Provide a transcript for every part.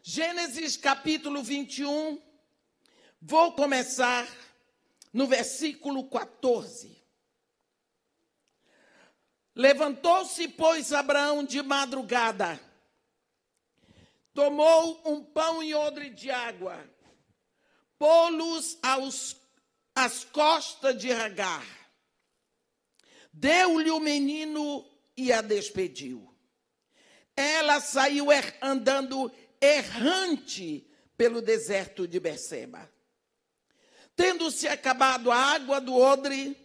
Gênesis capítulo 21, vou começar no versículo 14. Levantou-se, pois, Abraão de madrugada, tomou um pão e odre de água, pô-los às costas de Agar, deu-lhe o menino e a despediu. Ela saiu andando errante pelo deserto de Berseba. Tendo-se acabado a água do odre,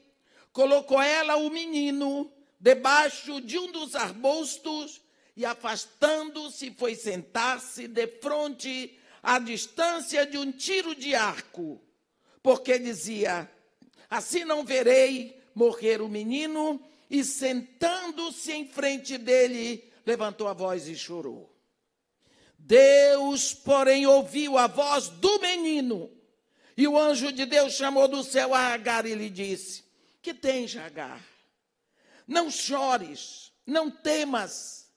colocou ela o menino debaixo de um dos arbustos e, afastando-se, foi sentar-se defronte à distância de um tiro de arco, porque dizia: assim não verei morrer o menino. E, sentando-se em frente dele, levantou a voz e chorou. Deus, porém, ouviu a voz do menino, e o anjo de Deus chamou do céu a Agar e lhe disse: que tens, Agar? Não chores, não temas,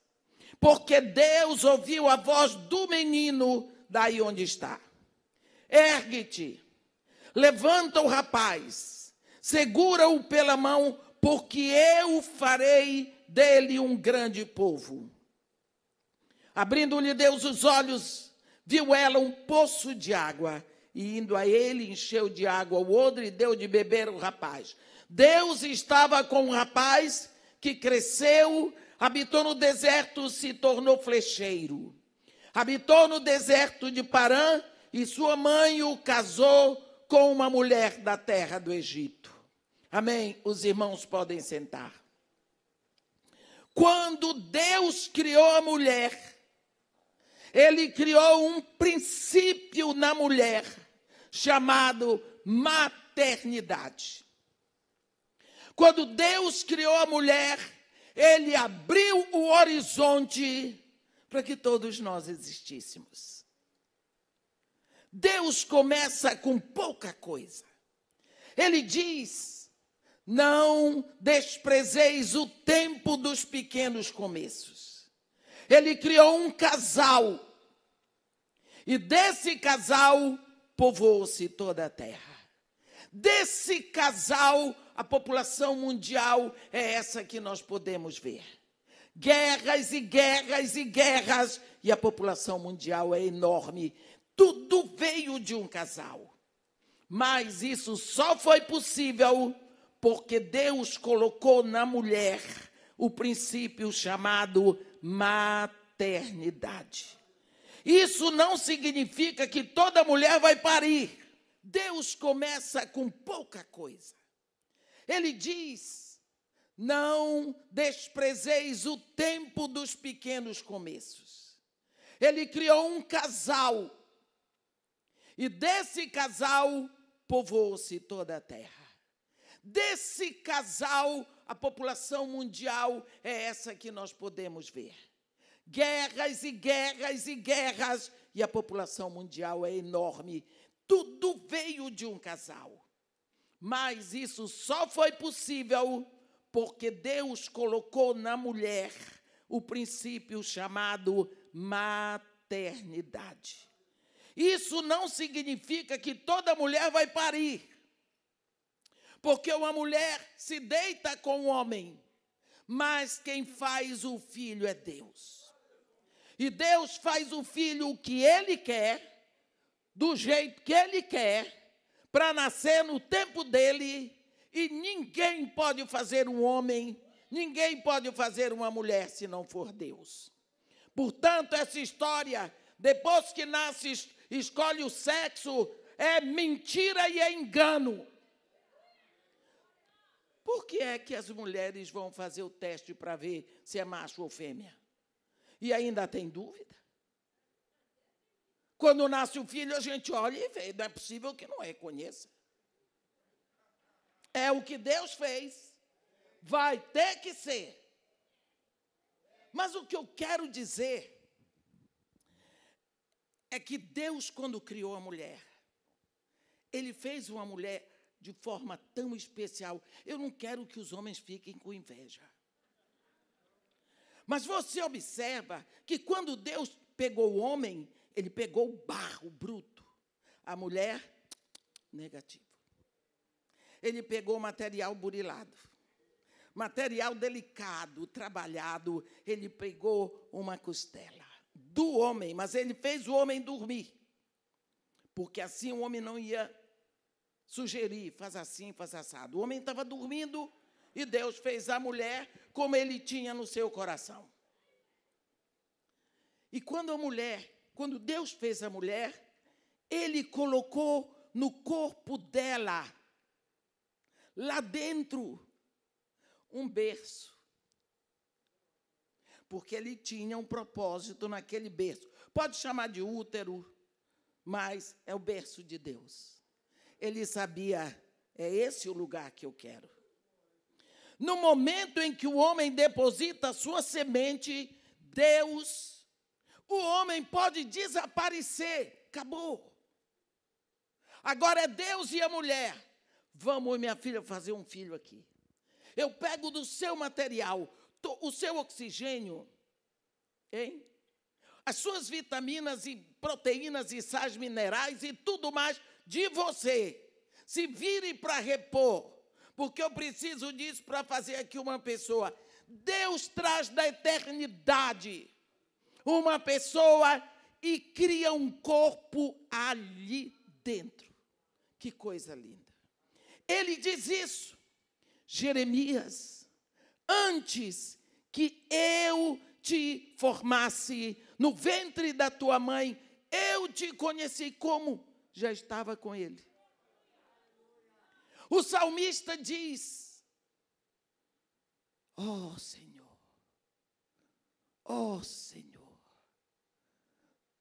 porque Deus ouviu a voz do menino daí onde está. Ergue-te, levanta o rapaz, segura-o pela mão, porque eu farei dele um grande povo. Abrindo-lhe Deus os olhos, viu ela um poço de água, e indo a ele, encheu de água o odre e deu de beber o rapaz. Deus estava com o rapaz, que cresceu, habitou no deserto, se tornou flecheiro. Habitou no deserto de Parã, e sua mãe o casou com uma mulher da terra do Egito. Amém? Os irmãos podem sentar. Quando Deus criou a mulher, Ele criou um princípio na mulher, chamado maternidade. Quando Deus criou a mulher, Ele abriu o horizonte para que todos nós existíssemos. Deus começa com pouca coisa. Ele diz: não desprezeis o tempo dos pequenos começos. Ele criou um casal, e desse casal povoou-se toda a terra. Desse casal, a população mundial é essa que nós podemos ver. Guerras e guerras e guerras, e a população mundial é enorme. Tudo veio de um casal. Mas isso só foi possível porque Deus colocou na mulher o princípio chamado maternidade. Isso não significa que toda mulher vai parir. Deus começa com pouca coisa. Ele diz: não desprezeis o tempo dos pequenos começos. Ele criou um casal, e desse casal povoou-se toda a terra. Desse casal, a população mundial é essa que nós podemos ver. Guerras e guerras e guerras, e a população mundial é enorme. Tudo veio de um casal. Mas isso só foi possível porque Deus colocou na mulher o princípio chamado maternidade. Isso não significa que toda mulher vai parir. Porque uma mulher se deita com o homem, mas quem faz o filho é Deus. E Deus faz o filho o que Ele quer, do jeito que Ele quer, para nascer no tempo dele, e ninguém pode fazer um homem, ninguém pode fazer uma mulher se não for Deus. Portanto, essa história, depois que nasce, escolhe o sexo, é mentira e é engano. Por que é que as mulheres vão fazer o teste para ver se é macho ou fêmea? E ainda tem dúvida? Quando nasce o filho, a gente olha e vê, não é possível que não reconheça. É o que Deus fez, vai ter que ser. Mas o que eu quero dizer é que Deus, quando criou a mulher, Ele fez uma mulher de forma tão especial. Eu não quero que os homens fiquem com inveja. Mas você observa que quando Deus pegou o homem, Ele pegou o barro bruto. A mulher, negativo. Ele pegou material burilado. Material delicado, trabalhado. Ele pegou uma costela do homem, mas ele fez o homem dormir. Porque assim o homem não ia sugerir, faz assim, faz assado. O homem estava dormindo e Deus fez a mulher como ele tinha no seu coração. E quando Deus fez a mulher, ele colocou no corpo dela, lá dentro, um berço. Porque ele tinha um propósito naquele berço. Pode chamar de útero, mas é o berço de Deus. Ele sabia, é esse o lugar que eu quero. No momento em que o homem deposita a sua semente, o homem pode desaparecer. Acabou. Agora é Deus e a mulher. Vamos, minha filha, fazer um filho aqui. Eu pego do seu material, o seu oxigênio, hein? As suas vitaminas e proteínas e sais minerais e tudo mais de você. Se vire para repor, porque eu preciso disso para fazer aqui uma pessoa. Deus traz da eternidade uma pessoa e cria um corpo ali dentro. Que coisa linda. Ele diz isso. Jeremias, antes que eu te formasse no ventre da tua mãe, eu te conheci. Como? Já estava com ele. O salmista diz: ó Senhor,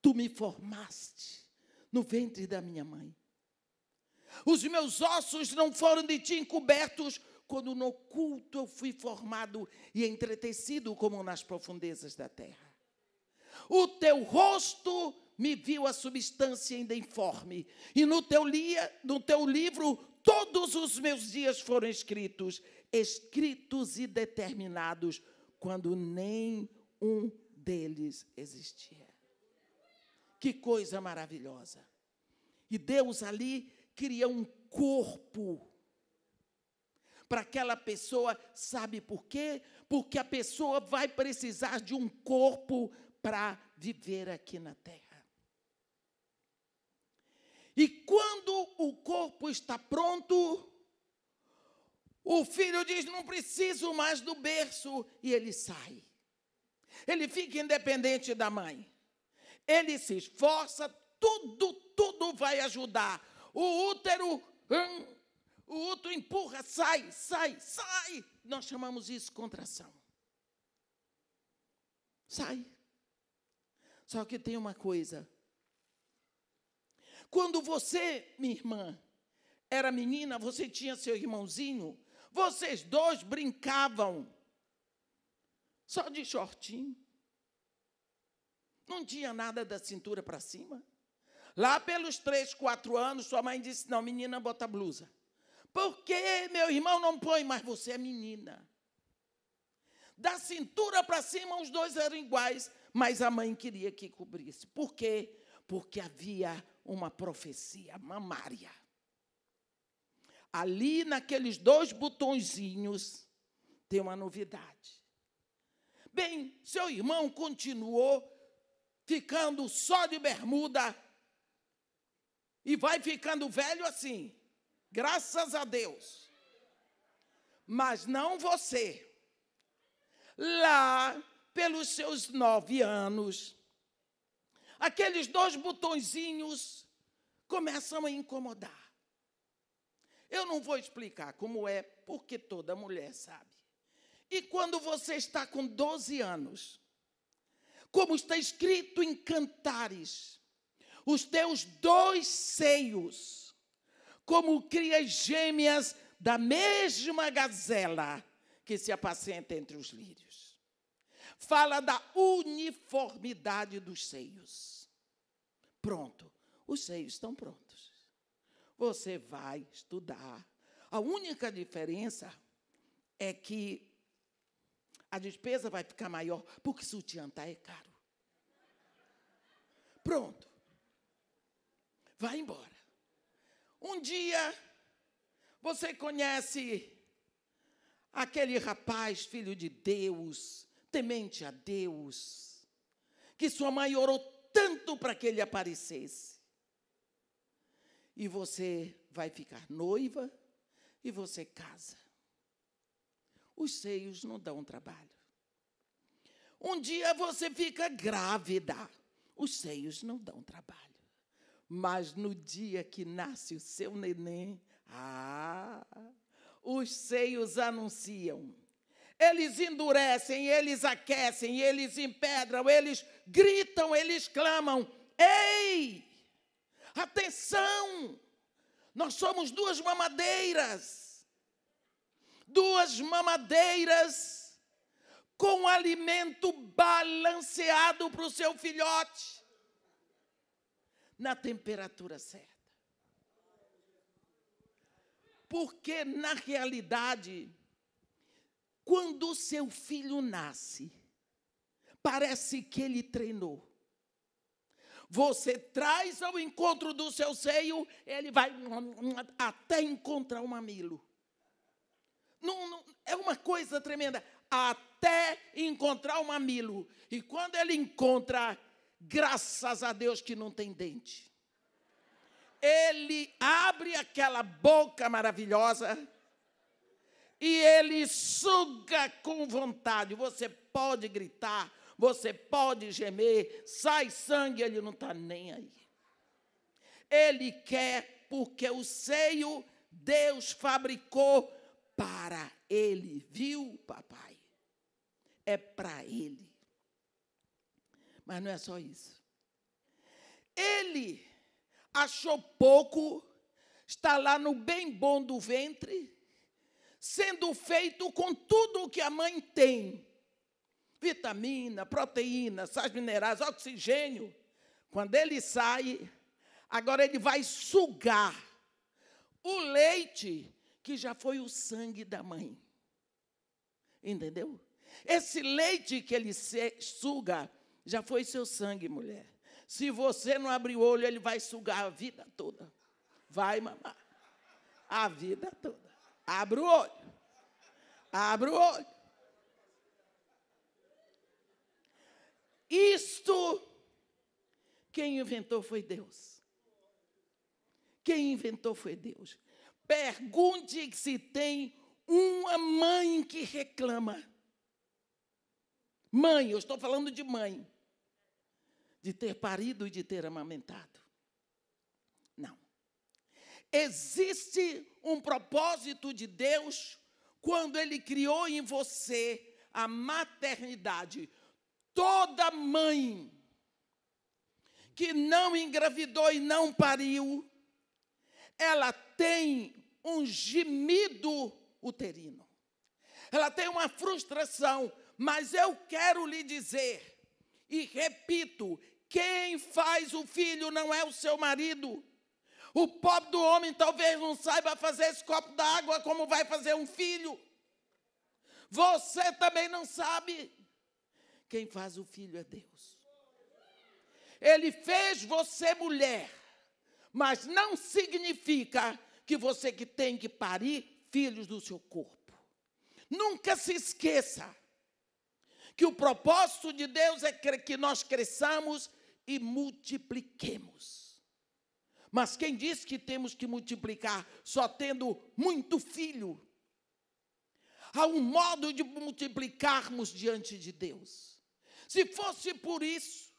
tu me formaste no ventre da minha mãe. Os meus ossos não foram de ti encobertos, quando no oculto eu fui formado e entretecido como nas profundezas da terra. O teu rosto me viu a substância ainda informe, e no teu livro todos os meus dias foram escritos e determinados, quando nem um deles existia. Que coisa maravilhosa. E Deus ali cria um corpo para aquela pessoa. Sabe por quê? Porque a pessoa vai precisar de um corpo para viver aqui na terra. E quando o corpo está pronto, o filho diz: não preciso mais do berço, e ele sai. Ele fica independente da mãe. Ele se esforça, tudo vai ajudar. O útero empurra, sai. Nós chamamos isso contração. Sai. Só que tem uma coisa. Quando você, minha irmã, era menina, você tinha seu irmãozinho, vocês dois brincavam só de shortinho. Não tinha nada da cintura para cima. Lá pelos 3, 4 anos, sua mãe disse: não, menina, bota blusa. Por que meu irmão não põe? Mas você é menina. Da cintura para cima, os dois eram iguais, mas a mãe queria que cobrisse. Por quê? Porque havia uma profecia mamária. Ali, naqueles 2 botõezinhos, tem uma novidade. Bem, seu irmão continuou ficando só de bermuda e vai ficando velho assim, graças a Deus. Mas não você. Lá, pelos seus 9 anos, aqueles 2 botõezinhos começam a incomodar. Eu não vou explicar como é, porque toda mulher sabe. E quando você está com 12 anos, como está escrito em Cantares, os teus 2 seios, como crias gêmeas da mesma gazela que se apacenta entre os lírios. Fala da uniformidade dos seios. Pronto, os seios estão prontos. Você vai estudar. A única diferença é que a despesa vai ficar maior, porque sutiã é caro. Pronto. Vai embora. Um dia, você conhece aquele rapaz, filho de Deus, temente a Deus, que sua mãe orou tanto para que ele aparecesse. E você vai ficar noiva e você casa. Os seios não dão trabalho. Um dia você fica grávida. Os seios não dão trabalho. Mas no dia que nasce o seu neném, os seios anunciam. Eles endurecem, eles aquecem, eles empedram, eles gritam, eles clamam. Ei! Atenção! Nós somos duas mamadeiras. Duas mamadeiras com alimento balanceado para o seu filhote. Na temperatura certa. Porque, na realidade, quando o seu filho nasce, parece que ele treinou. Você traz ao encontro do seu seio, ele vai até encontrar o mamilo. Não, é uma coisa tremenda. Até encontrar o mamilo. E quando ele encontra, graças a Deus que não tem dente. Ele abre aquela boca maravilhosa e ele suga com vontade. Você pode gritar, você pode gemer, sai sangue, ele não está nem aí. Ele quer porque o seio Deus fabricou para ele, viu, papai? É para ele. Mas não é só isso. Ele achou pouco, está lá no bem bom do ventre, sendo feito com tudo o que a mãe tem. Vitamina, proteína, sais minerais, oxigênio. Quando ele sai, agora ele vai sugar o leite que já foi o sangue da mãe. Entendeu? Esse leite que ele suga já foi seu sangue, mulher. Se você não abrir o olho, ele vai sugar a vida toda. Vai mamar. A vida toda. Abre o olho. Abre o olho. Isto, quem inventou foi Deus. Quem inventou foi Deus. Pergunte se tem uma mãe que reclama. Mãe, eu estou falando de mãe. De ter parido e de ter amamentado. Não. Existe um propósito de Deus quando Ele criou em você a maternidade. Toda mãe que não engravidou e não pariu, ela tem um gemido uterino. Ela tem uma frustração, mas eu quero lhe dizer, e repito, quem faz o filho não é o seu marido. O pobre do homem talvez não saiba fazer esse copo d'água como vai fazer um filho. Você também não sabe. Quem faz o filho é Deus. Ele fez você mulher, mas não significa que você que tem que parir filhos do seu corpo. Nunca se esqueça que o propósito de Deus é que nós cresçamos e multipliquemos. Mas quem diz que temos que multiplicar só tendo muito filho? Há um modo de multiplicarmos diante de Deus. Se fosse por isso,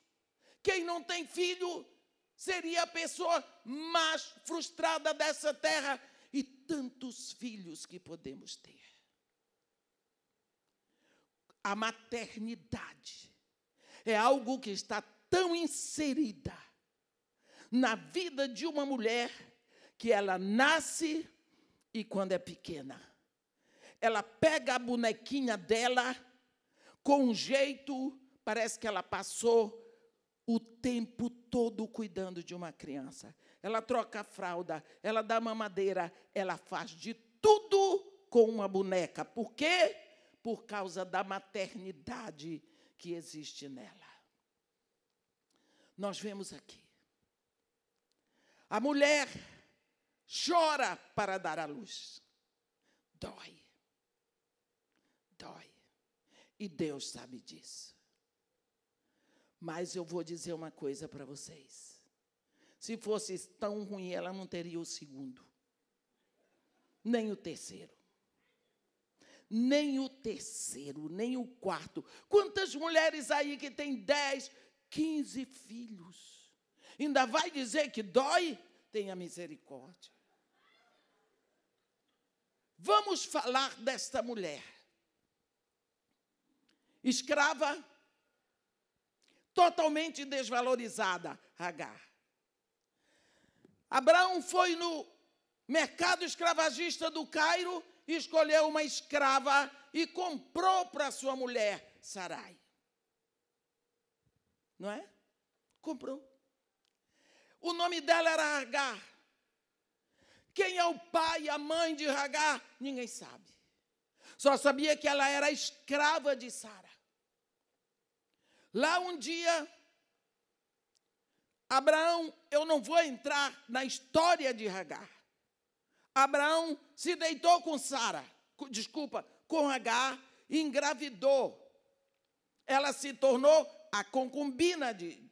quem não tem filho seria a pessoa mais frustrada dessa terra. E tantos filhos que podemos ter. A maternidade é algo que está tão inserida na vida de uma mulher que ela nasce e quando é pequena, ela pega a bonequinha dela com um jeito, parece que ela passou o tempo todo cuidando de uma criança. Ela troca a fralda, ela dá mamadeira, ela faz de tudo com uma boneca. Por quê? Por causa da maternidade que existe nela. nós vemos aqui. A mulher chora para dar à luz. Dói. Dói. E Deus sabe disso. Mas eu vou dizer uma coisa para vocês. Se fosse tão ruim, ela não teria o segundo. Nem o terceiro. Nem o terceiro, nem o quarto. Quantas mulheres aí que têm 10, 15 filhos? Ainda vai dizer que dói? Tenha misericórdia. Vamos falar desta mulher. Escrava, totalmente desvalorizada, Agar. Abraão foi no mercado escravagista do Cairo, escolheu uma escrava e comprou para sua mulher, Sarai. Não é? Comprou. O nome dela era Agar. Quem é o pai e a mãe de Agar? Ninguém sabe. Só sabia que ela era escrava de Sara. Lá um dia, Abraão, eu não vou entrar na história de Agar. Abraão se deitou com com Agar e engravidou. Ela se tornou a concubina de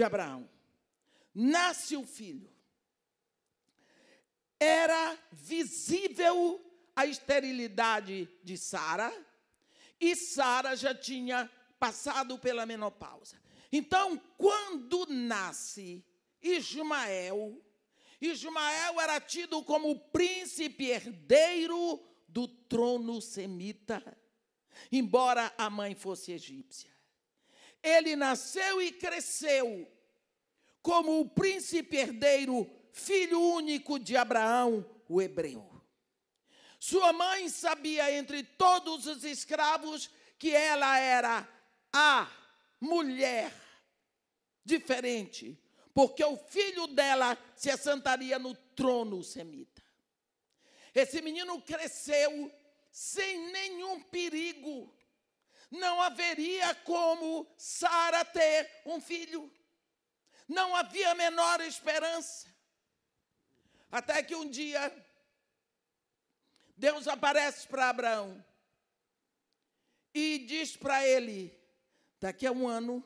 Abraão. Nasce o filho. Era visível a esterilidade de Sara, e Sara já tinha passado pela menopausa. Então, quando nasce Ismael era tido como o príncipe herdeiro do trono semita, embora a mãe fosse egípcia. Ele nasceu e cresceu como o príncipe herdeiro, filho único de Abraão, o hebreu. Sua mãe sabia entre todos os escravos que ela era a mulher diferente, porque o filho dela se assentaria no trono semita. Esse menino cresceu sem nenhum perigo. Não haveria como Sara ter um filho. Não havia a menor esperança. Até que um dia, Deus aparece para Abraão e diz para ele: daqui a um ano,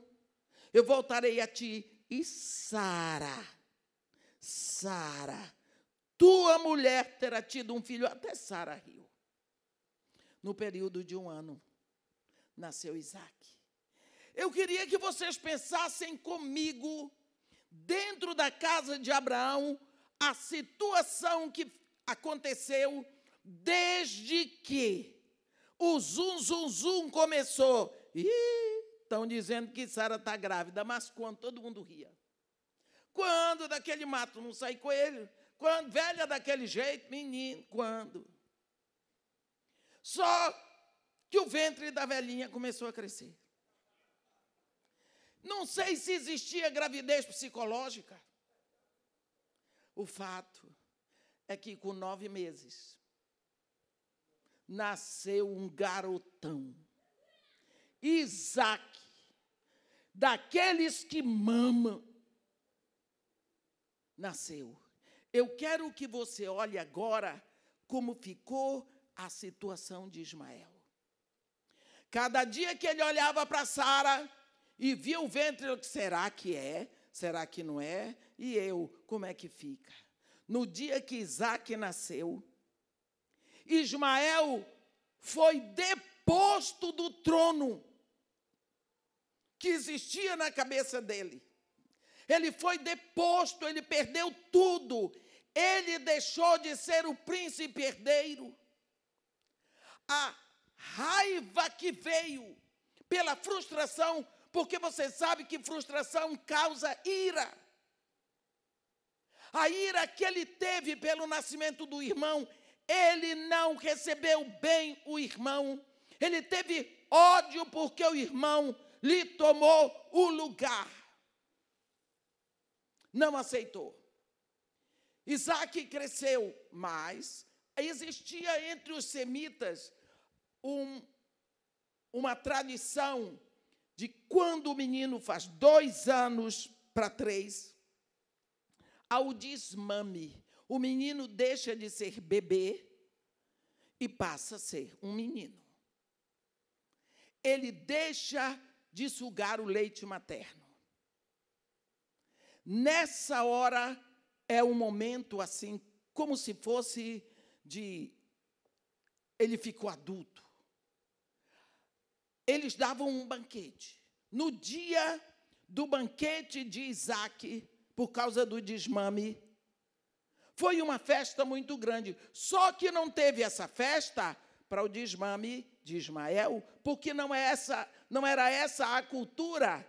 eu voltarei a ti e Sara, tua mulher terá tido um filho. Até Sara riu. No período de um ano, nasceu Isaac. Eu queria que vocês pensassem comigo, dentro da casa de Abraão, a situação que aconteceu desde que o zum começou. Estão dizendo que Sara está grávida, mas quando todo mundo ria. Quando daquele mato não sai coelho? Quando velha daquele jeito, menino, quando? Só que o ventre da velhinha começou a crescer. Não sei se existia gravidez psicológica. O fato é que com 9 meses, nasceu um garotão. Isaac, daqueles que mamam, nasceu. Eu quero que você olhe agora como ficou a situação de Ismael. Cada dia que ele olhava para Sara e via o ventre, será que é? Será que não é? E eu, como é que fica? No dia que Isaac nasceu, Ismael foi deposto do trono que existia na cabeça dele. Ele foi deposto, ele perdeu tudo. Ele deixou de ser o príncipe herdeiro. A raiva que veio pela frustração, porque você sabe que frustração causa ira. A ira que ele teve pelo nascimento do irmão, ele não recebeu bem o irmão. Ele teve ódio porque o irmão lhe tomou o lugar. Não aceitou. Isaac cresceu, mas existia entre os semitas uma tradição de quando o menino faz 2 anos para 3, ao desmame. O menino deixa de ser bebê e passa a ser um menino. Ele deixa de sugar o leite materno. Nessa hora é um momento assim, como se fosse ele ficou adulto. Eles davam um banquete. No dia do banquete de Isaac, por causa do desmame, foi uma festa muito grande. Só que não teve essa festa para o desmame de Ismael, porque não era essa a cultura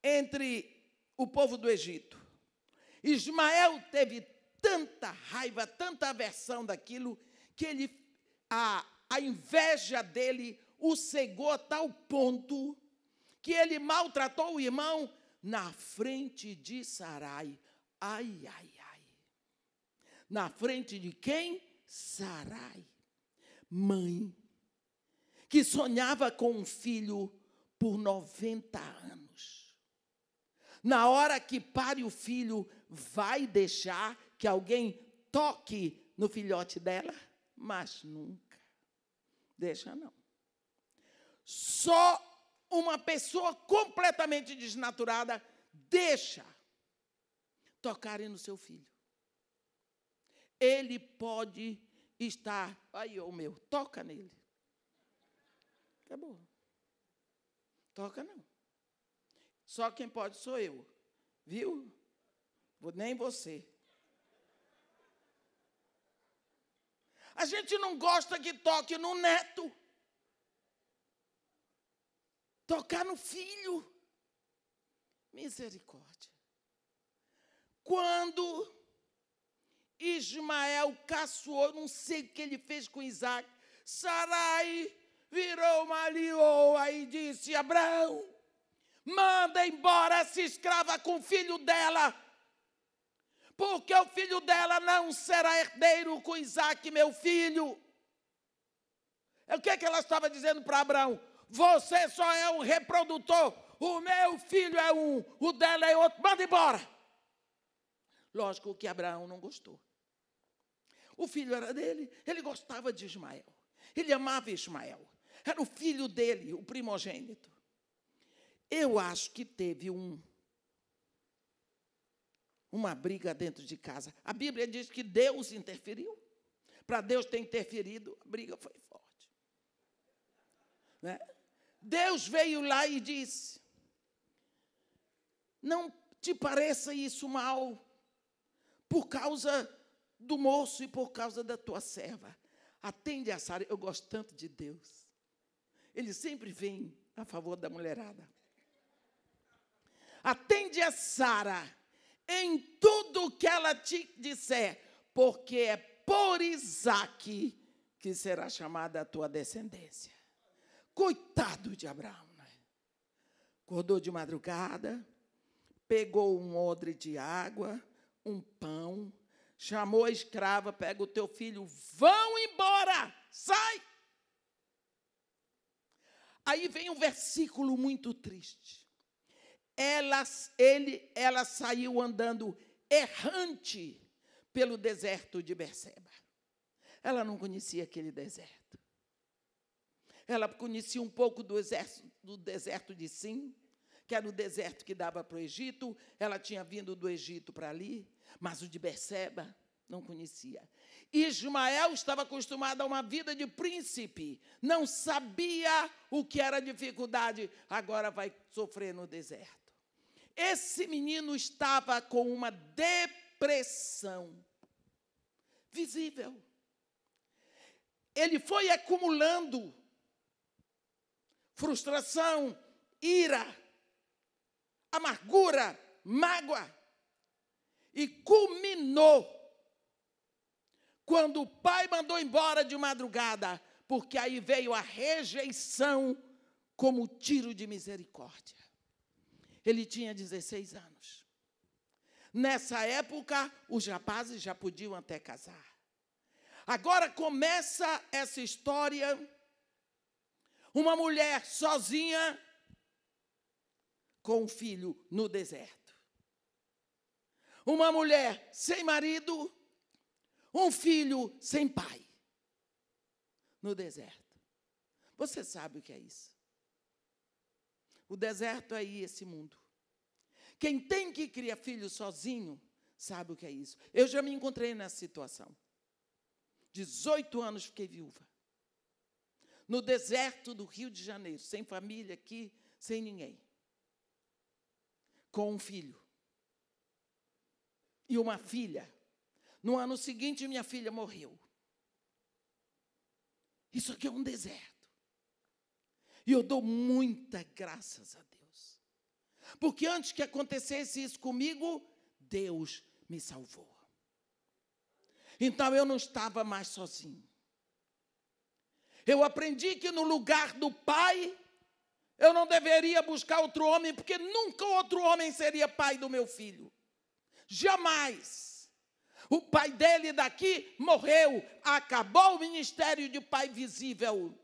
entre o povo do Egito. Ismael teve tanta raiva, tanta aversão daquilo, que a inveja dele o cegou a tal ponto que ele maltratou o irmão na frente de Sarai. Ai, ai, ai. Na frente de quem? Sarai, mãe, que sonhava com um filho por 90 anos. Na hora que pare o filho, vai deixar que alguém toque no filhote dela? Mas nunca. Deixa não. Só uma pessoa completamente desnaturada deixa tocarem no seu filho. Ele pode estar... Aí, o meu, toca nele. Acabou. Toca não. Só quem pode sou eu. Viu? Nem você. A gente não gosta que toque no neto. Tocar no filho. Misericórdia. Quando Ismael caçoou, não sei o que ele fez com Isaac, Sarai virou uma leoa e disse: Abraão, manda embora essa escrava com o filho dela, porque o filho dela não será herdeiro com Isaac, meu filho. O que ela estava dizendo para Abraão? Você só é um reprodutor, o meu filho é um, o dela é outro, manda embora. Lógico que Abraão não gostou. O filho era dele, ele gostava de Ismael, ele amava Ismael, era o filho dele, o primogênito. Eu acho que teve uma briga dentro de casa. A Bíblia diz que Deus interferiu. Para Deus ter interferido, a briga foi forte. Né? Deus veio lá e disse: não te pareça isso mal, por causa do moço e por causa da tua serva. Atende a Sara. Eu gosto tanto de Deus. Ele sempre vem a favor da mulherada. Atende a Sara em tudo que ela te disser, porque é por Isaque que será chamada a tua descendência. Coitado de Abraão, né? Acordou de madrugada, pegou um odre de água, um pão, chamou a escrava: pega o teu filho, vão embora, sai. Aí vem um versículo muito triste. Ela saiu andando errante pelo deserto de Berseba. Ela não conhecia aquele deserto. Ela conhecia um pouco do deserto de Sim, que era o deserto que dava para o Egito. Ela tinha vindo do Egito para ali, mas o de Berseba não conhecia. Ismael estava acostumado a uma vida de príncipe, não sabia o que era dificuldade, agora vai sofrer no deserto. Esse menino estava com uma depressão visível. Ele foi acumulando frustração, ira, amargura, mágoa, e culminou quando o pai mandou embora de madrugada, porque aí veio a rejeição como tiro de misericórdia. Ele tinha 16 anos. Nessa época, os rapazes já podiam até casar. Agora começa essa história, uma mulher sozinha, com um filho no deserto. Uma mulher sem marido, um filho sem pai no deserto. Você sabe o que é isso? O deserto é aí, esse mundo. Quem tem que criar filho sozinho, sabe o que é isso. Eu já me encontrei nessa situação. 18 anos fiquei viúva. No deserto do Rio de Janeiro, sem família aqui, sem ninguém. Com um filho. E uma filha. No ano seguinte, minha filha morreu. Isso aqui é um deserto. E eu dou muita graças a Deus. Porque antes que acontecesse isso comigo, Deus me salvou. Então eu não estava mais sozinho. Eu aprendi que no lugar do pai, eu não deveria buscar outro homem, porque nunca outro homem seria pai do meu filho. Jamais. O pai dele daqui morreu, acabou o ministério de pai visível.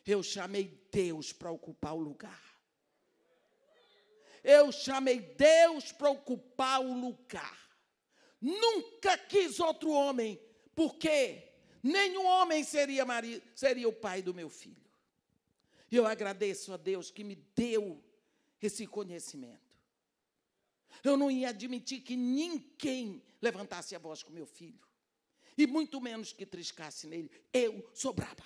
Eu chamei Deus para ocupar o lugar. Eu chamei Deus para ocupar o lugar. Nunca quis outro homem, porque nenhum homem seria o pai do meu filho. E eu agradeço a Deus que me deu esse conhecimento. Eu não ia admitir que ninguém levantasse a voz com meu filho. E muito menos que triscasse nele. Eu sou braba.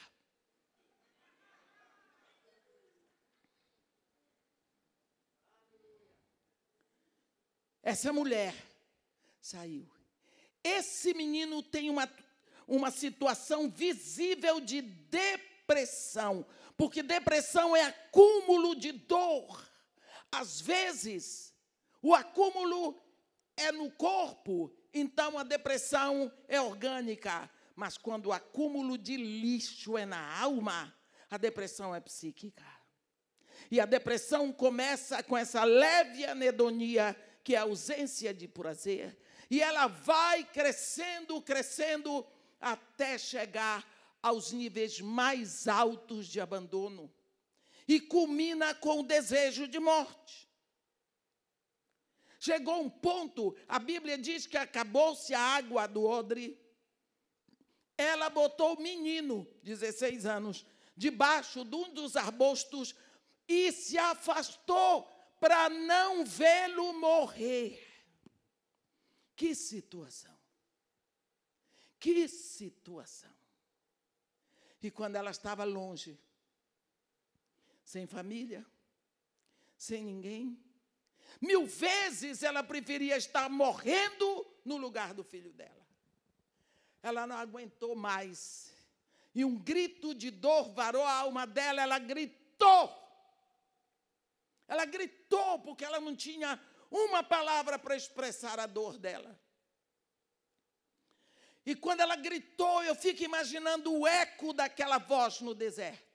Essa mulher saiu. Esse menino tem uma situação visível de depressão, porque depressão é acúmulo de dor. Às vezes, o acúmulo é no corpo, então a depressão é orgânica. Mas quando o acúmulo de lixo é na alma, a depressão é psíquica. E a depressão começa com essa leve anedonia, que é a ausência de prazer, e ela vai crescendo, crescendo, até chegar aos níveis mais altos de abandono, e culmina com o desejo de morte. Chegou um ponto, a Bíblia diz que acabou-se a água do odre, ela botou o menino, 16 anos, debaixo de um dos arbustos, e se afastou para não vê-lo morrer. Que situação. Que situação. E quando ela estava longe, sem família, sem ninguém, 1000 vezes ela preferia estar morrendo no lugar do filho dela. Ela não aguentou mais. E um grito de dor varou a alma dela, ela gritou. Ela gritou porque ela não tinha uma palavra para expressar a dor dela. E quando ela gritou, eu fico imaginando o eco daquela voz no deserto.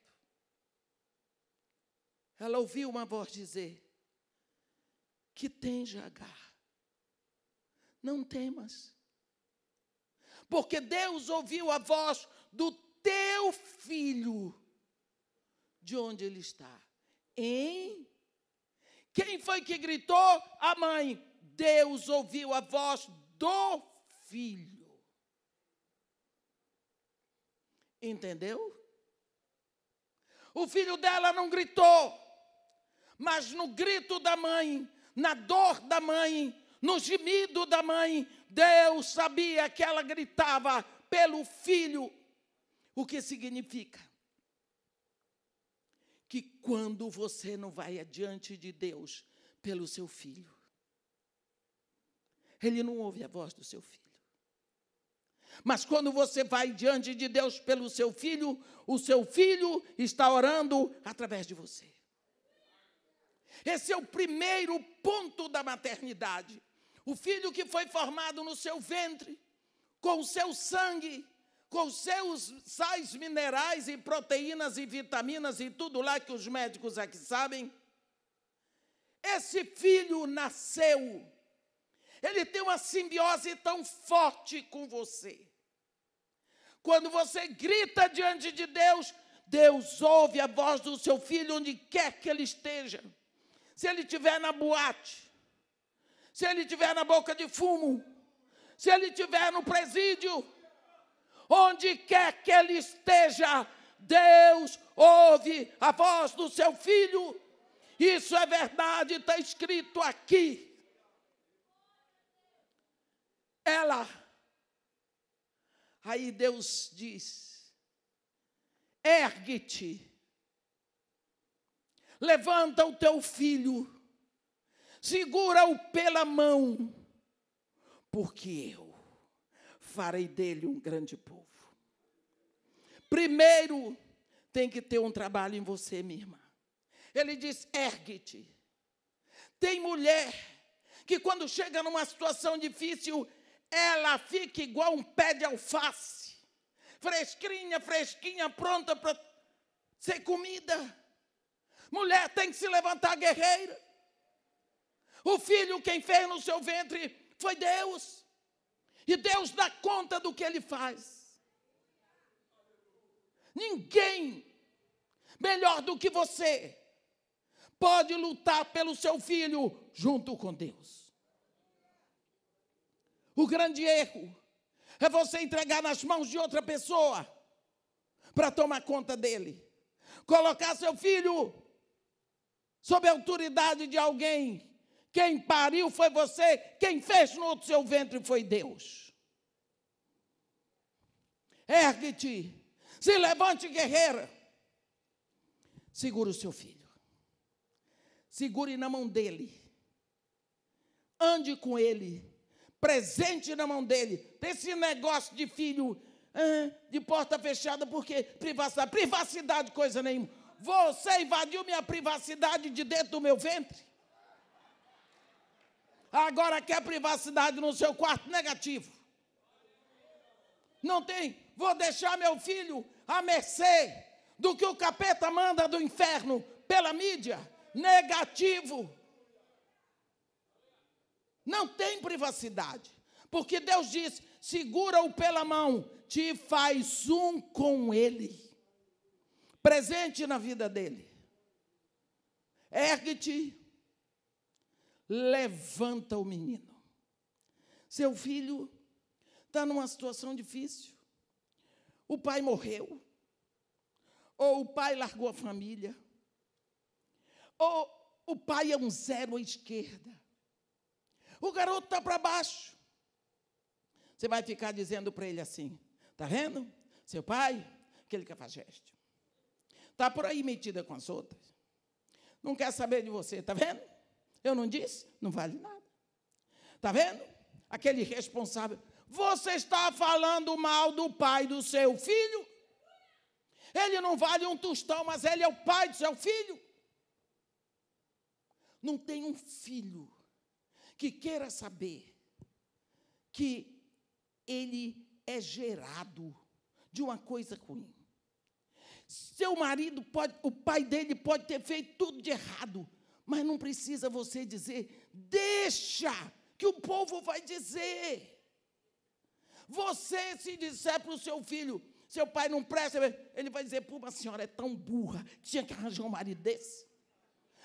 Ela ouviu uma voz dizer: que tens, Agar? Não temas. Porque Deus ouviu a voz do teu filho, de onde ele está. Hein? Quem foi que gritou? A mãe. Deus ouviu a voz do filho. Entendeu? O filho dela não gritou, mas no grito da mãe, na dor da mãe, no gemido da mãe, Deus sabia que ela gritava pelo filho. O que significa? Que quando você não vai adiante de Deus pelo seu filho, Ele não ouve a voz do seu filho. Mas quando você vai diante de Deus pelo seu filho, o seu filho está orando através de você. Esse é o primeiro ponto da maternidade. O filho que foi formado no seu ventre, com o seu sangue, com os seus sais minerais e proteínas e vitaminas e tudo lá que os médicos aqui sabem. Esse filho nasceu. Ele tem uma simbiose tão forte com você. Quando você grita diante de Deus, Deus ouve a voz do seu filho onde quer que ele esteja. se ele estiver na boate, se ele estiver na boca de fumo, se ele estiver no presídio, onde quer que ele esteja, Deus ouve a voz do seu filho. Isso é verdade, está escrito aqui. Aí Deus diz: ergue-te, levanta o teu filho, segura-o pela mão, porque eu farei dele um grande povo. Primeiro, tem que ter um trabalho em você, minha irmã. Ele diz: ergue-te. Tem mulher que quando chega numa situação difícil, ela fica igual um pé de alface, fresquinha, fresquinha, pronta para ser comida. Mulher tem que se levantar guerreira. O filho, quem fez no seu ventre, foi Deus. E Deus dá conta do que Ele faz. Ninguém melhor do que você pode lutar pelo seu filho junto com Deus. O grande erro é você entregar nas mãos de outra pessoa para tomar conta dele. Colocar seu filho sob a autoridade de alguém. Quem pariu foi você, quem fez no seu ventre foi Deus. Ergue-te, se levante, guerreira. Segura o seu filho. Segure na mão dele. Ande com ele. Presente na mão dele. Esse negócio de filho de porta fechada, porque privacidade. Privacidade, coisa nenhuma. Você invadiu minha privacidade de dentro do meu ventre. Agora quer privacidade no seu quarto? Negativo. Não tem. Vou deixar meu filho à mercê do que o capeta manda do inferno pela mídia? Negativo. Não tem privacidade. Porque Deus diz: segura-o pela mão, te faz um com ele. Presente na vida dele. Ergue-te, levanta o menino. Seu filho está numa situação difícil. O pai morreu. Ou o pai largou a família. Ou o pai é um zero à esquerda. O garoto está para baixo. Você vai ficar dizendo para ele assim: está vendo? Seu pai, aquele cafajeste, está por aí metida com as outras. Não quer saber de você, está vendo? Eu não disse? Não vale nada. Está vendo? Aquele responsável. Você está falando mal do pai do seu filho? Ele não vale um tostão, mas ele é o pai do seu filho. Não tem um filho que queira saber que ele é gerado de uma coisa ruim. Seu marido pode, o pai dele pode ter feito tudo de errado, mas não precisa você dizer. Deixa que o povo vai dizer. Você, se disser para o seu filho: seu pai não presta, ele vai dizer: pô, a senhora é tão burra, tinha que arranjar um marido desse.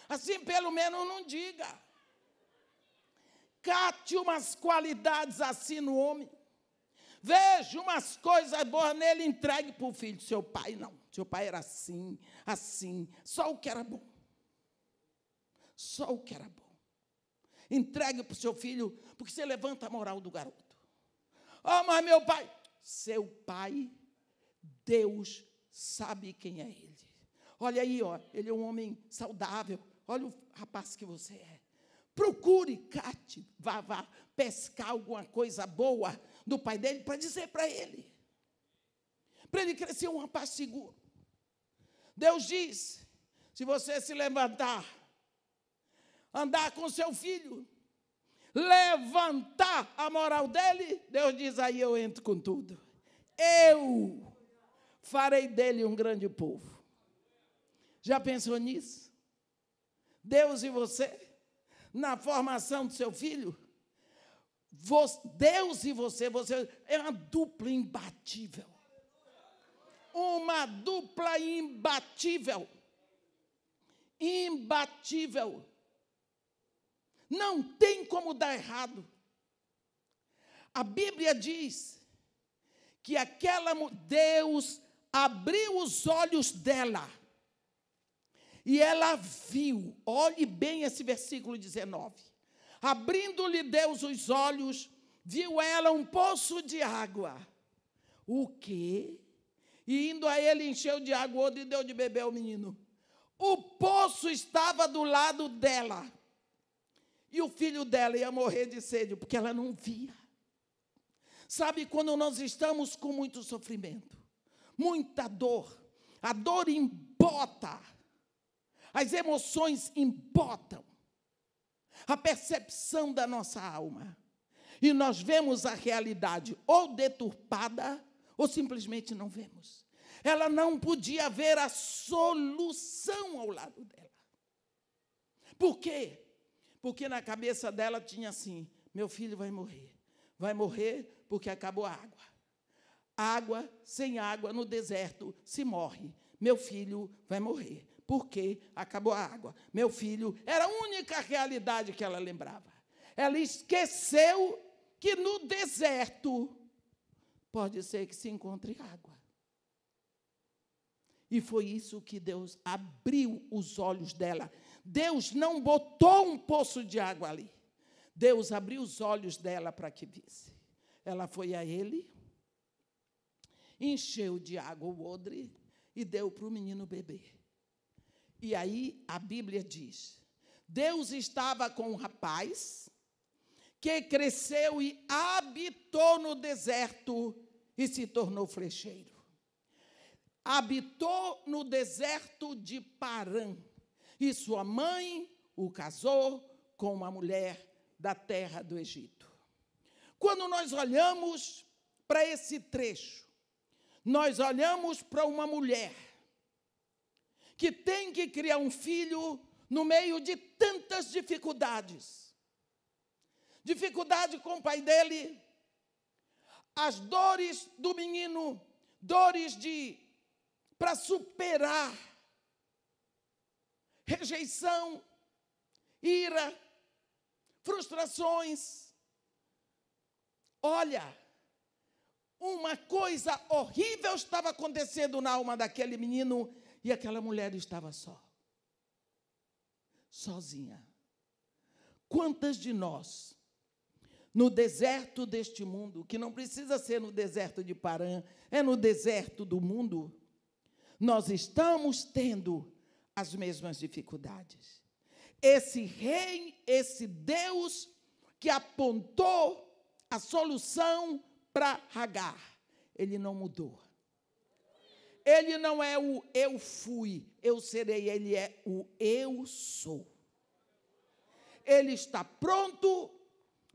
Assim, pelo menos, não diga. Cate umas qualidades assim no homem. Veja umas coisas boas nele, entregue para o filho. Seu pai não. Seu pai era assim, assim. Só o que era bom. Só o que era bom. Entregue para o seu filho, porque você levanta a moral do garoto. Oh, mas meu pai. Seu pai, Deus sabe quem é ele. Olha aí, ó, ele é um homem saudável. Olha o rapaz que você é. Procure, cate, vá pescar alguma coisa boa do pai dele para dizer para ele. Para ele crescer um rapaz seguro. Deus diz: se você se levantar, andar com seu filho, levantar a moral dele, Deus diz: aí eu entro com tudo. Eu farei dele um grande povo. Já pensou nisso? Deus e você, na formação do seu filho, Deus e você é uma dupla imbatível. Uma dupla imbatível. Imbatível. Não tem como dar errado. A Bíblia diz que Deus abriu os olhos dela e ela viu, olhe bem esse versículo 19, abrindo-lhe Deus os olhos, viu ela um poço de água. O quê? E indo a ele, encheu de água o odre e deu de beber ao menino. O poço estava do lado dela. E o filho dela ia morrer de sede, porque ela não via. Sabe, quando nós estamos com muito sofrimento, muita dor, a dor embota, as emoções embotam a percepção da nossa alma. E nós vemos a realidade ou deturpada, ou simplesmente não vemos. Ela não podia ver a solução ao lado dela. Por quê? Porque na cabeça dela tinha assim: meu filho vai morrer. Vai morrer porque acabou a água. Água, sem água no deserto se morre. Meu filho vai morrer porque acabou a água. Meu filho, era a única realidade que ela lembrava. Ela esqueceu que no deserto pode ser que se encontre água. E foi isso que Deus abriu os olhos dela. Deus não botou um poço de água ali. Deus abriu os olhos dela para que visse. Ela foi a ele, encheu de água o odre e deu para o menino beber. E aí a Bíblia diz: Deus estava com um rapaz que cresceu e habitou no deserto e se tornou flecheiro. Habitou no deserto de Parã. E sua mãe o casou com uma mulher da terra do Egito. Quando nós olhamos para esse trecho, nós olhamos para uma mulher que tem que criar um filho no meio de tantas dificuldades. Dificuldade com o pai dele, as dores do menino, dores para superar, rejeição, ira, frustrações. Olha, uma coisa horrível estava acontecendo na alma daquele menino e aquela mulher estava sozinha. Quantas de nós, no deserto deste mundo, que não precisa ser no deserto de Parã, é no deserto do mundo, nós estamos tendo as mesmas dificuldades. Esse rei, esse Deus que apontou a solução para Agar, ele não mudou. Ele não é o eu fui, eu serei, ele é o eu sou. Ele está pronto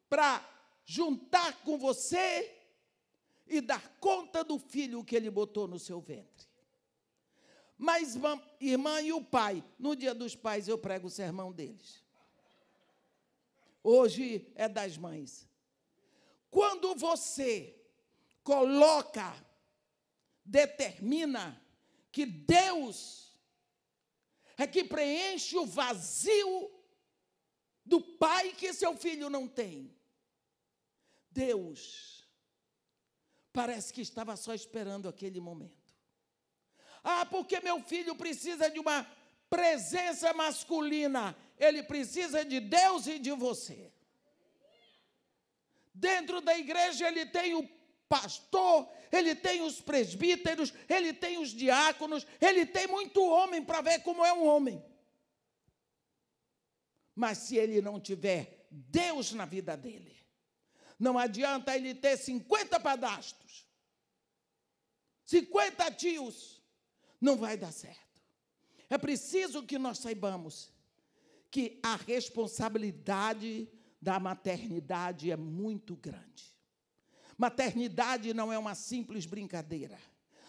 para juntar com você e dar conta do filho que ele botou no seu ventre. Mas, irmã, e o pai? No Dia dos Pais eu prego o sermão deles. Hoje é das mães. Quando você determina que Deus é que preenche o vazio do pai que seu filho não tem. Deus parece que estava só esperando aquele momento. Ah, porque meu filho precisa de uma presença masculina. Ele precisa de Deus e de você. Dentro da igreja ele tem o pastor, ele tem os presbíteros, ele tem os diáconos, ele tem muito homem para ver como é um homem. Mas se ele não tiver Deus na vida dele, não adianta ele ter 50 padrastos, 50 tios, não vai dar certo. É preciso que nós saibamos que a responsabilidade da maternidade é muito grande. Maternidade não é uma simples brincadeira.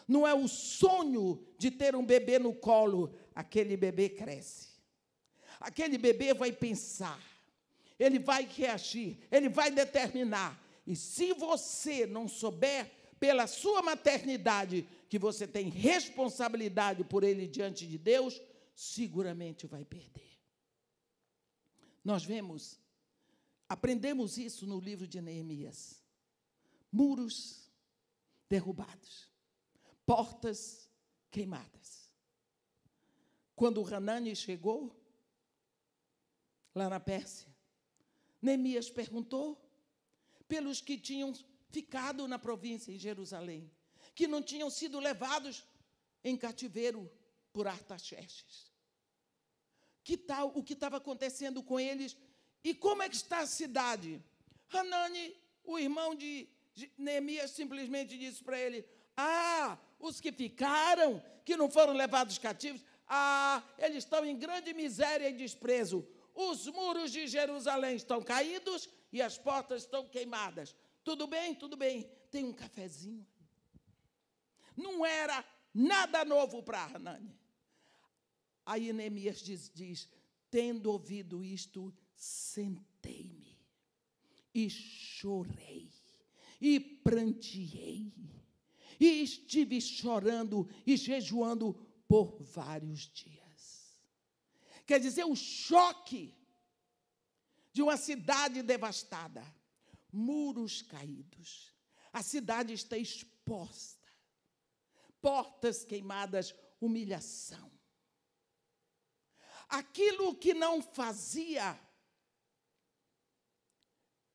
Não é o sonho de ter um bebê no colo. Aquele bebê cresce. Aquele bebê vai pensar. Ele vai reagir. Ele vai determinar. E se você não souber, pela sua maternidade, que você tem responsabilidade por ele diante de Deus, seguramente vai perder. Nós vemos Aprendemos isso no livro de Neemias. Muros derrubados, portas queimadas. Quando Hanani chegou lá na Pérsia, Neemias perguntou pelos que tinham ficado na província, em Jerusalém, que não tinham sido levados em cativeiro por Artaxerxes. Que tal o que estava acontecendo com eles e como é que está a cidade? Hanani, o irmão de Neemias, simplesmente disse para ele: os que ficaram, que não foram levados cativos, eles estão em grande miséria e desprezo. Os muros de Jerusalém estão caídos e as portas estão queimadas. Tudo bem? Tudo bem. Tem um cafezinho. Não era nada novo para Hanani. Aí Neemias diz, tendo ouvido isto, sentei-me e chorei e pranteei e estive chorando e jejuando por vários dias. Quer dizer, o choque de uma cidade devastada, muros caídos, a cidade está exposta, portas queimadas, humilhação. Aquilo que não fazia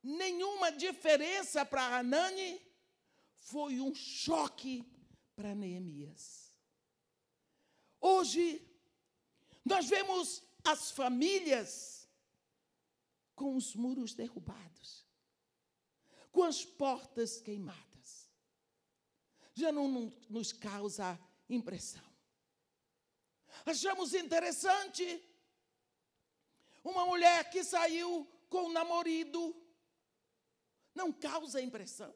nenhuma diferença para Hanani foi um choque para Neemias. Hoje, nós vemos as famílias com os muros derrubados, com as portas queimadas. Já não nos causa impressão. Achamos interessante uma mulher que saiu com um namorado. Não causa impressão.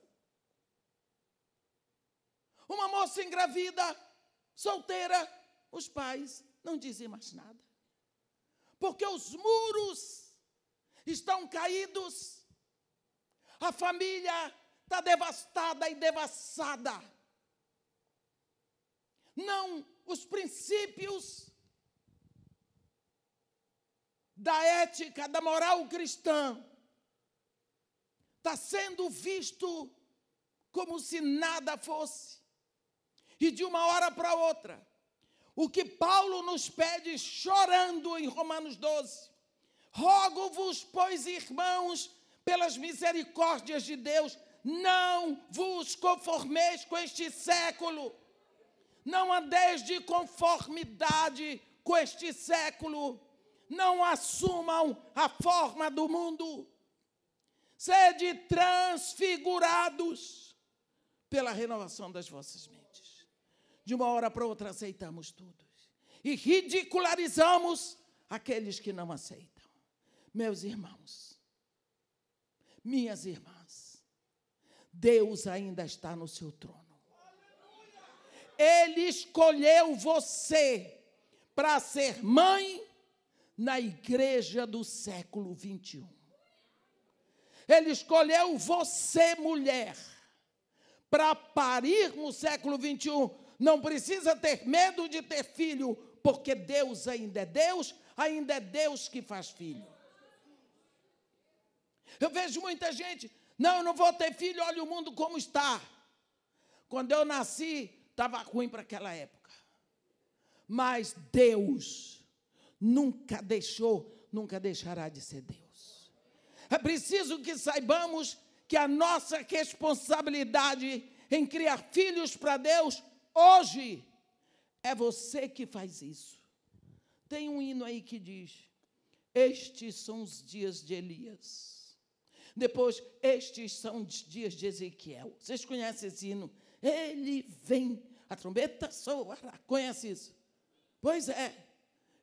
Uma moça engravida, solteira, os pais não dizem mais nada. Porque os muros estão caídos, a família está devastada e devassada. Não, os princípios da ética, da moral cristã, está sendo visto como se nada fosse. E de uma hora para outra, o que Paulo nos pede chorando em Romanos 12, rogo-vos, pois, irmãos, pelas misericórdias de Deus, não vos conformeis com este século, não andeis de conformidade com este século, não assumam a forma do mundo, sede transfigurados pela renovação das vossas mentes. De uma hora para outra aceitamos tudo e ridicularizamos aqueles que não aceitam. Meus irmãos, minhas irmãs, Deus ainda está no seu trono. Ele escolheu você para ser mãe na igreja do século 21. Ele escolheu você, mulher, para parir no século 21. Não precisa ter medo de ter filho, porque Deus ainda é Deus que faz filho. Eu vejo muita gente, não, eu não vou ter filho, olha o mundo como está. Quando eu nasci, estava ruim para aquela época. Mas Deus nunca deixou, nunca deixará de ser Deus. É preciso que saibamos que a nossa responsabilidade em criar filhos para Deus, hoje, é você que faz isso. Tem um hino aí que diz, estes são os dias de Elias. Depois, estes são os dias de Ezequiel. Vocês conhecem esse hino? Ele vem, a trombeta soará. Conhece isso? Pois é.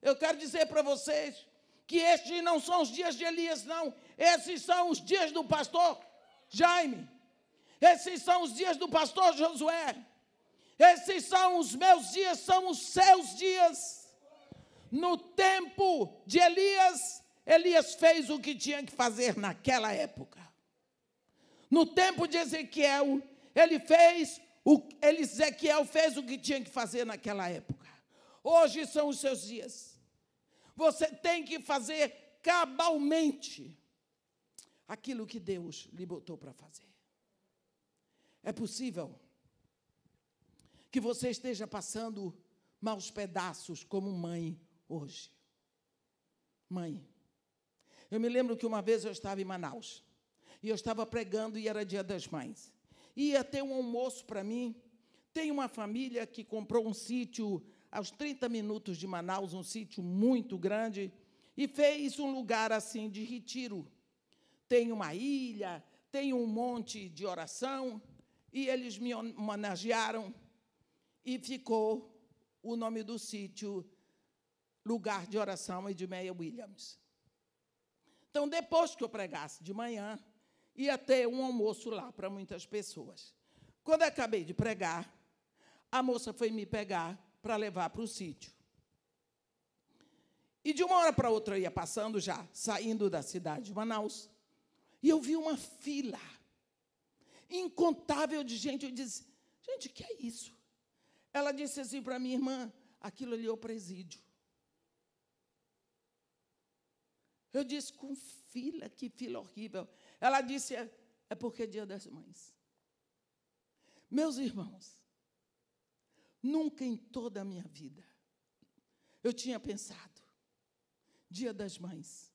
Eu quero dizer para vocês que estes não são os dias de Elias, não. Esses são os dias do pastor Jaime. Esses são os dias do pastor Josué. Esses são os meus dias, são os seus dias. No tempo de Elias, Elias fez o que tinha que fazer naquela época. No tempo de Ezequiel, Ezequiel fez o que tinha que fazer naquela época. Hoje são os seus dias. Você tem que fazer cabalmente aquilo que Deus lhe botou para fazer. É possível que você esteja passando maus pedaços como mãe hoje. Mãe, eu me lembro que uma vez eu estava em Manaus, e eu estava pregando e era Dia das Mães. Ia ter um almoço para mim. Tem uma família que comprou um sítio aos 30 minutos de Manaus, um sítio muito grande, e fez um lugar assim de retiro. Tem uma ilha, tem um monte de oração, e eles me homenagearam, e ficou o nome do sítio Lugar de Oração Edmeia Williams. Então, depois que eu pregasse de manhã, ia ter um almoço lá para muitas pessoas. Quando acabei de pregar, a moça foi me pegar para levar para o sítio. E de uma hora para outra eu ia passando já, saindo da cidade de Manaus, e eu vi uma fila incontável de gente. Eu disse, gente, o que é isso? Ela disse assim para minha irmã, aquilo ali é o presídio. Eu disse, com fila, que fila horrível. Ela disse, é porque é Dia das Mães. Meus irmãos, nunca em toda a minha vida eu tinha pensado, Dia das Mães.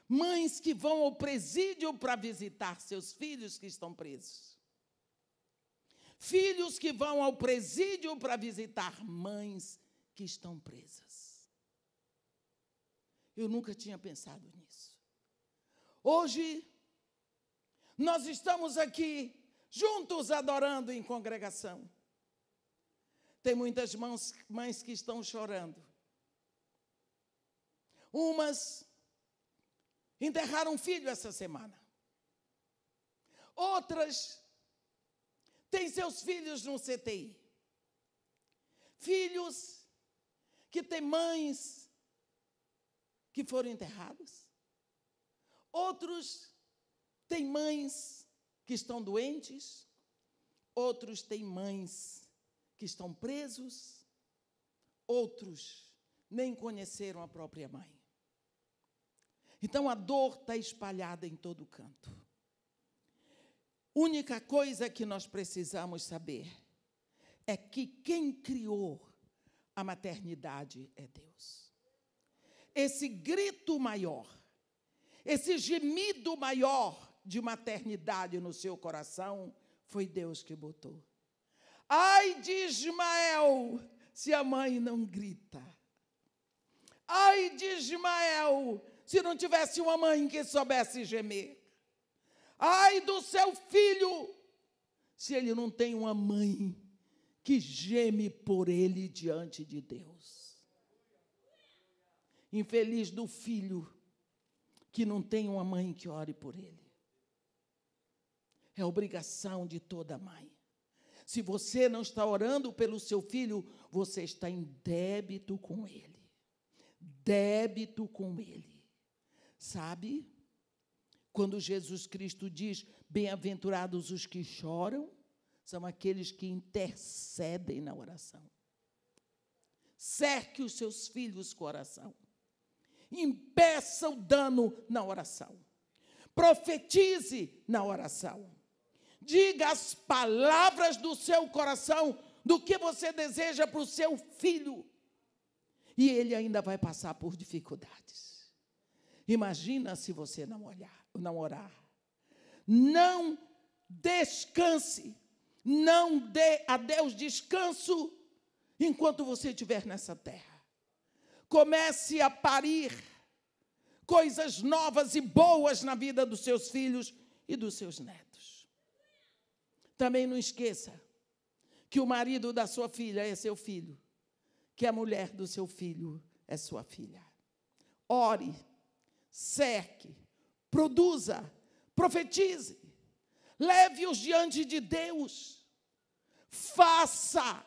Mães que vão ao presídio para visitar seus filhos que estão presos. Filhos que vão ao presídio para visitar mães que estão presas. Eu nunca tinha pensado nisso. Hoje, nós estamos aqui juntos adorando em congregação. Tem muitas mães que estão chorando. Umas enterraram um filho essa semana. Outras têm seus filhos no CTI. Filhos que têm mães que foram enterradas. Outros têm mães que estão doentes. Outros têm mães que estão presos. Outros nem conheceram a própria mãe. Então, a dor está espalhada em todo canto. Única coisa que nós precisamos saber é que quem criou a maternidade é Deus. Esse grito maior, esse gemido maior de maternidade no seu coração, foi Deus que botou. Ai de Ismael, se a mãe não grita. Ai de Ismael, se não tivesse uma mãe que soubesse gemer. Ai do seu filho, se ele não tem uma mãe que geme por ele diante de Deus. Infeliz do filho que não tem uma mãe que ore por ele. É obrigação de toda mãe. Se você não está orando pelo seu filho, você está em débito com ele. Débito com ele. Sabe? Quando Jesus Cristo diz, bem-aventurados os que choram, são aqueles que intercedem na oração. Cerque os seus filhos com oração. Impeça o dano na oração. Profetize na oração. Diga as palavras do seu coração, do que você deseja para o seu filho. E ele ainda vai passar por dificuldades. Imagina se você não orar. Não descanse. Não dê a Deus descanso enquanto você estiver nessa terra. Comece a parir coisas novas e boas na vida dos seus filhos e dos seus netos. Também não esqueça que o marido da sua filha é seu filho, que a mulher do seu filho é sua filha. Ore, cerque, produza, profetize, leve-os diante de Deus, faça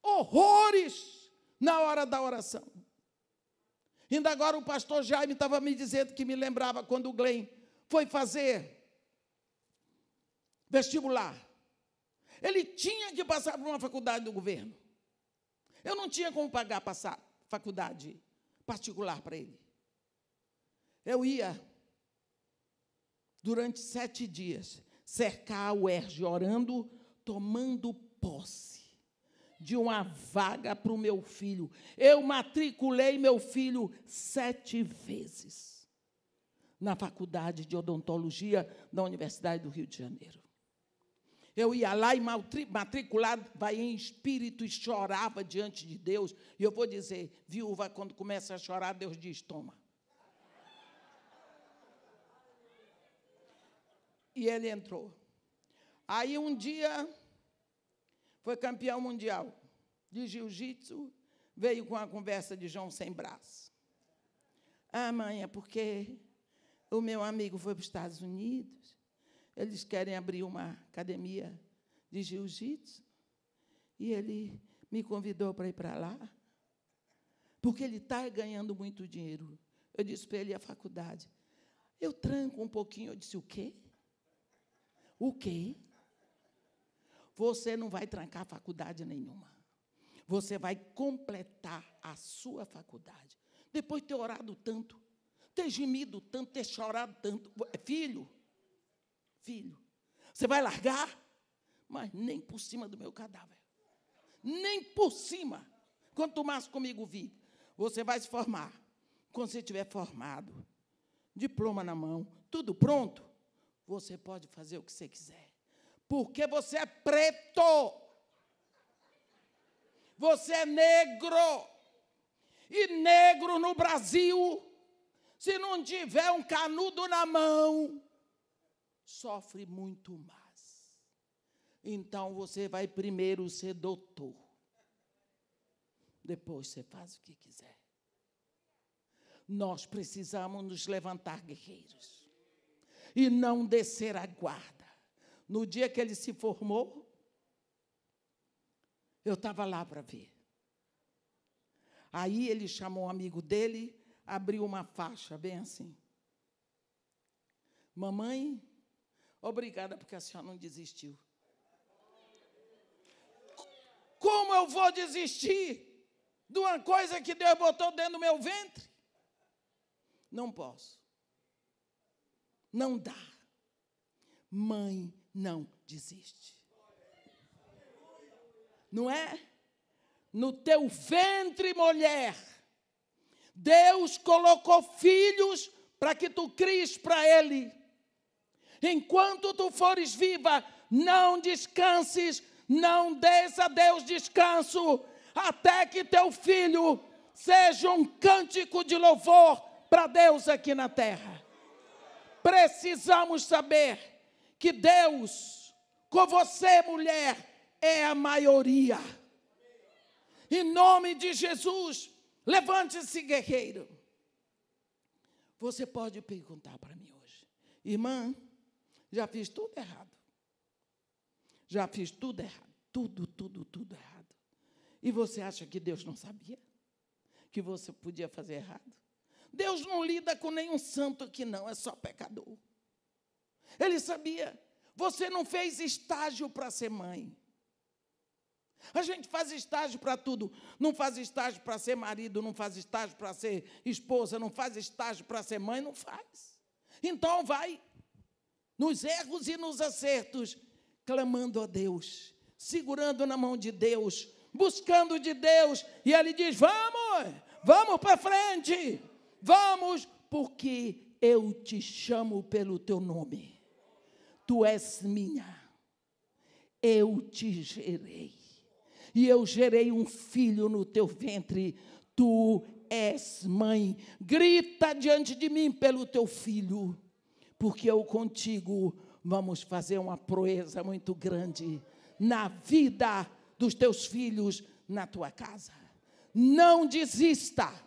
horrores na hora da oração. Ainda agora o pastor Jaime estava me dizendo que me lembrava quando o Glenn foi fazer vestibular. Ele tinha que passar por uma faculdade do governo. Eu não tinha como pagar passar faculdade particular para ele. Eu ia durante 7 dias, cercar a UERJ, orando, tomando posse de uma vaga para o meu filho. Eu matriculei meu filho 7 vezes na faculdade de odontologia da Universidade do Rio de Janeiro. Eu ia lá e matriculado, vai em espírito e chorava diante de Deus. E eu vou dizer, viúva, quando começa a chorar, Deus diz, toma. E ele entrou. Aí, um dia, foi campeão mundial de jiu-jitsu, veio com a conversa de João sem braço. Ah, mãe, é porque o meu amigo foi para os Estados Unidos, eles querem abrir uma academia de jiu-jitsu, e ele me convidou para ir para lá, porque ele está ganhando muito dinheiro. Eu disse para ele, a faculdade. Eu tranco um pouquinho, eu disse, o quê? O quê? Você não vai trancar faculdade nenhuma. Você vai completar a sua faculdade. Depois de ter orado tanto, ter gemido tanto, ter chorado tanto. Filho, você vai largar? Mas nem por cima do meu cadáver. Nem por cima. Quanto mais comigo vir, você vai se formar. Quando você estiver formado, diploma na mão, tudo pronto, você pode fazer o que você quiser. Porque você é preto. Você é negro. E negro no Brasil, se não tiver um canudo na mão, sofre muito mais. Então, você vai primeiro ser doutor. Depois você faz o que quiser. Nós precisamos nos levantar guerreiros e não descer a guarda. No dia que ele se formou, eu estava lá para ver. Aí ele chamou um amigo dele, abriu uma faixa, bem assim. Mamãe, obrigada porque a senhora não desistiu. Como eu vou desistir de uma coisa que Deus botou dentro do meu ventre? Não posso. Não dá. Mãe não desiste. Não é? No teu ventre, mulher, Deus colocou filhos para que tu cries para Ele. Enquanto tu fores viva, não descanses, não des a Deus descanso, até que teu filho seja um cântico de louvor para Deus aqui na terra. Precisamos saber que Deus, com você, mulher, é a maioria. Em nome de Jesus, levante-se, guerreiro. Você pode perguntar para mim hoje, irmã, já fiz tudo errado. Já fiz tudo errado. Tudo errado. E você acha que Deus não sabia que você podia fazer errado? Deus não lida com nenhum santo aqui, não, é só pecador. Ele sabia. Você não fez estágio para ser mãe. A gente faz estágio para tudo. Não faz estágio para ser marido, não faz estágio para ser esposa, não faz estágio para ser mãe, não faz. Então vai nos erros e nos acertos, clamando a Deus, segurando na mão de Deus, buscando de Deus. E Ele diz, vamos para frente. Vamos, porque eu te chamo pelo teu nome. Tu és minha. Eu te gerei. E eu gerei um filho no teu ventre. Tu és mãe. Grita diante de mim pelo teu filho, porque eu contigo vamos fazer uma proeza muito grande na vida dos teus filhos, na tua casa. Não desista.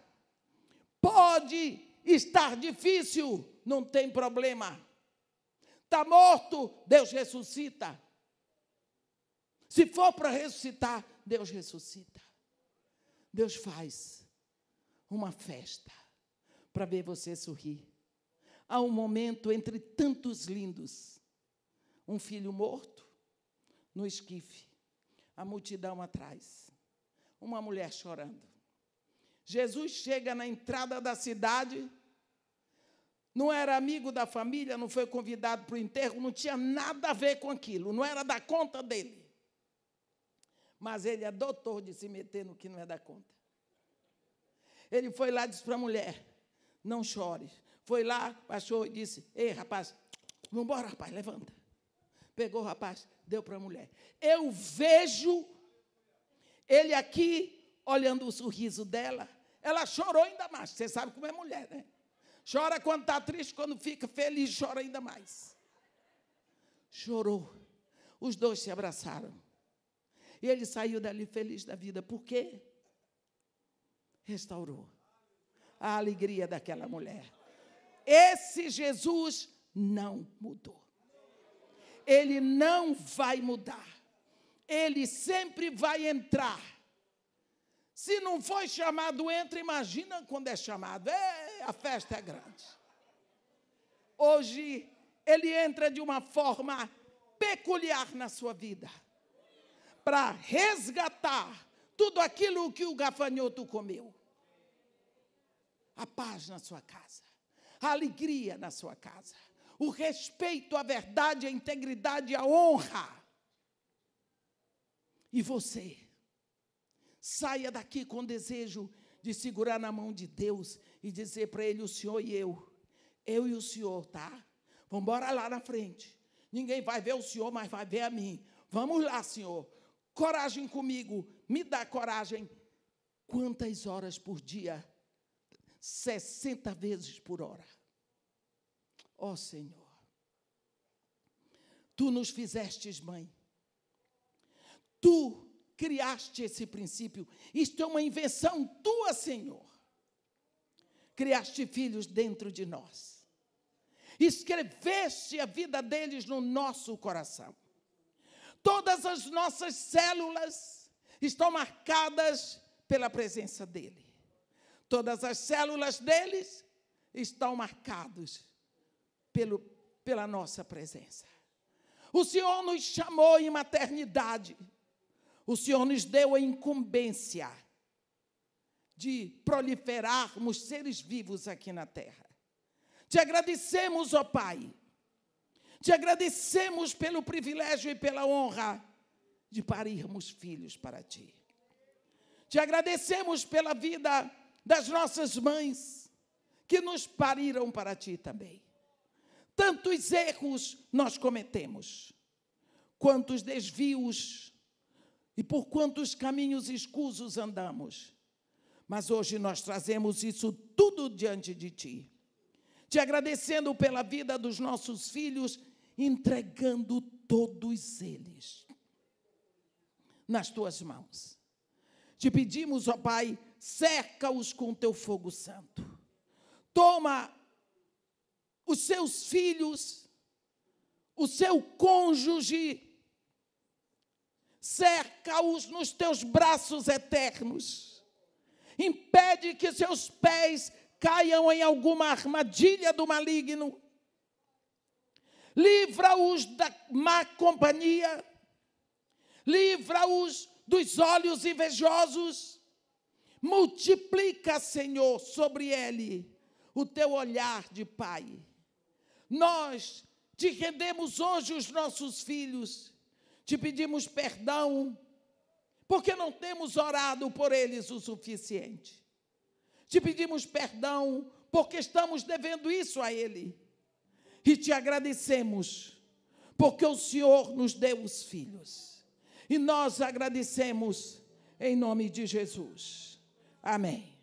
Pode estar difícil, não tem problema. Está morto, Deus ressuscita. Se for para ressuscitar, Deus ressuscita. Deus faz uma festa para ver você sorrir. Há um momento entre tantos lindos. Um filho morto no esquife. A multidão atrás. Uma mulher chorando. Jesus chega na entrada da cidade. não era amigo da família, não foi convidado para o enterro, não tinha nada a ver com aquilo, não era da conta dele. Mas ele é doutor de se meter no que não é da conta. Ele foi lá e disse para a mulher, não chore. Foi lá, baixou e disse, ei, rapaz, vamos embora, rapaz, levanta. Pegou o rapaz, deu para a mulher. Eu vejo ele aqui, olhando o sorriso dela, ela chorou ainda mais. Você sabe como é mulher, né? Chora quando está triste, quando fica feliz, chora ainda mais. Chorou. Os dois se abraçaram. E ele saiu dali feliz da vida. Por quê? Restaurou a alegria daquela mulher. Esse Jesus não mudou. Ele não vai mudar. Ele sempre vai entrar. Se não foi chamado, entra. Imagina quando é chamado. A festa é grande. Hoje, ele entra de uma forma peculiar na sua vida, para resgatar tudo aquilo que o gafanhoto comeu. A paz na sua casa, a alegria na sua casa, o respeito à verdade, à integridade, à honra. E você, saia daqui com desejo de segurar na mão de Deus e dizer para Ele, o Senhor e eu e o Senhor, tá? Vamos embora lá na frente. Ninguém vai ver o Senhor, mas vai ver a mim. Vamos lá, Senhor. Coragem comigo, me dá coragem. Quantas horas por dia? 60 vezes por hora. Ó Senhor, Tu nos fizestes mãe. Tu criaste esse princípio. Isto é uma invenção Tua, Senhor. Criaste filhos dentro de nós. Escreveste a vida deles no nosso coração. Todas as nossas células estão marcadas pela presença dEle. Todas as células deles estão marcadas pela nossa presença. O Senhor nos chamou em maternidade. O Senhor nos deu a incumbência de proliferarmos seres vivos aqui na terra. Te agradecemos, ó Pai. Te agradecemos pelo privilégio e pela honra de parirmos filhos para Ti. Te agradecemos pela vida das nossas mães, que nos pariram para Ti também. Tantos erros nós cometemos, quantos desvios e por quantos caminhos escusos andamos. Mas hoje nós trazemos isso tudo diante de Ti. Te agradecendo pela vida dos nossos filhos, entregando todos eles nas Tuas mãos. Te pedimos, ó Pai, cerca-os com Teu fogo santo. Toma os seus filhos, o seu cônjuge, cerca-os nos Teus braços eternos. Impede que seus pés caiam em alguma armadilha do maligno. Livra-os da má companhia. Livra-os dos olhos invejosos. Multiplica, Senhor, sobre ele o Teu olhar de Pai. Nós Te rendemos hoje os nossos filhos. Te pedimos perdão, porque não temos orado por eles o suficiente. Te pedimos perdão, porque estamos devendo isso a Ele. E Te agradecemos, porque o Senhor nos deu os filhos. E nós agradecemos em nome de Jesus. Amém.